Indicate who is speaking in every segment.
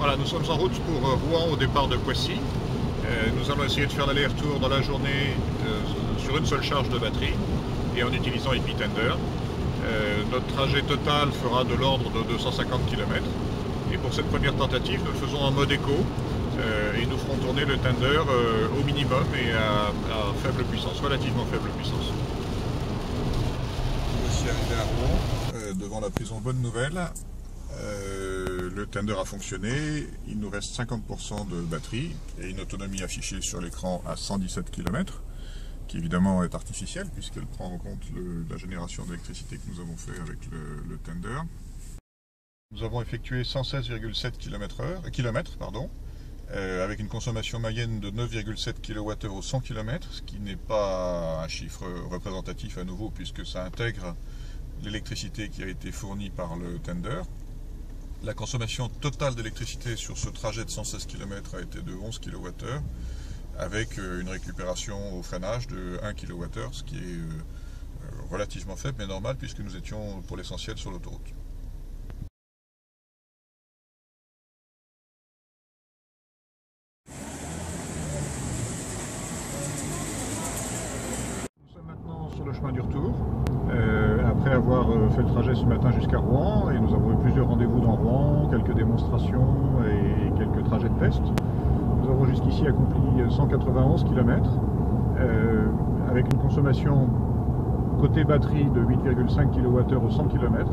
Speaker 1: Voilà, nous sommes en route pour Rouen au départ de Poissy. Nous allons essayer de faire l'aller-retour dans la journée sur une seule charge de batterie et en utilisant EpiTender. Notre trajet total fera de l'ordre de 250 km. Et pour cette première tentative, nous le faisons en mode éco et nous ferons tourner le Tender au minimum et à faible puissance, relativement faible puissance. Voici arrivé à Rouen, devant la prison Bonne Nouvelle. Le Tender a fonctionné, il nous reste 50% de batterie et une autonomie affichée sur l'écran à 117 km, qui évidemment est artificielle puisqu'elle prend en compte la génération d'électricité que nous avons fait avec le Tender. Nous avons effectué 116,7 km, avec une consommation moyenne de 9,7 kWh au 100 km, ce qui n'est pas un chiffre représentatif à nouveau puisque ça intègre l'électricité qui a été fournie par le Tender. La consommation totale d'électricité sur ce trajet de 116 km a été de 11 kWh, avec une récupération au freinage de 1 kWh, ce qui est relativement faible mais normal puisque nous étions pour l'essentiel sur l'autoroute. Nous sommes maintenant sur le chemin du retour, après avoir fait le trajet ce matin jusqu'à Rouen, et nous avons eu plusieurs rendez-vous dans Rouen, quelques démonstrations et quelques trajets de test. Nous avons jusqu'ici accompli 191 km avec une consommation côté batterie de 8,5 kWh au 100 km,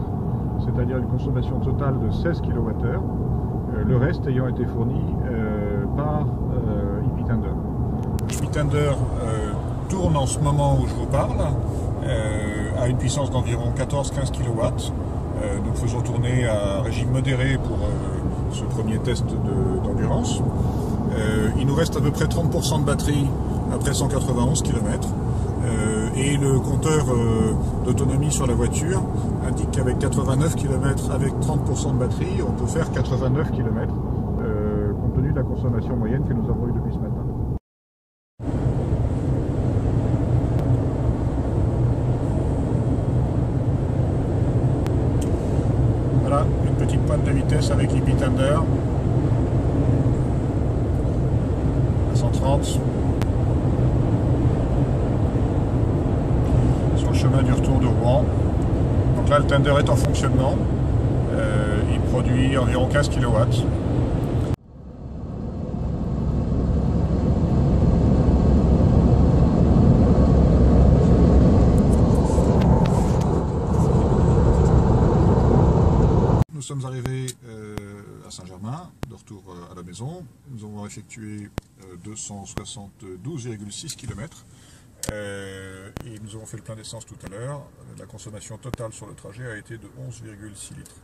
Speaker 1: c'est-à-dire une consommation totale de 16 kWh, le reste ayant été fourni par EpiTender. EpiTender tourne en ce moment où je vous parle à une puissance d'environ 14-15 kW. Nous faisons tourner à régime modéré pour ce premier test d'endurance. Il nous reste à peu près 30% de batterie après 191 km et le compteur d'autonomie sur la voiture indique qu'avec 89 km avec 30% de batterie, on peut faire 89 km compte tenu de la consommation moyenne que nous avons eue depuis ce matin. Voilà, une petite pointe de vitesse avec EpiTender. 130 sur le chemin du retour de Rouen. Donc là le Tender est en fonctionnement, il produit environ 15 kW. Nous sommes arrivés à Saint-Germain, de retour à la maison. Nous avons effectué 272,6 km et nous avons fait le plein d'essence tout à l'heure. La consommation totale sur le trajet a été de 11,6 litres.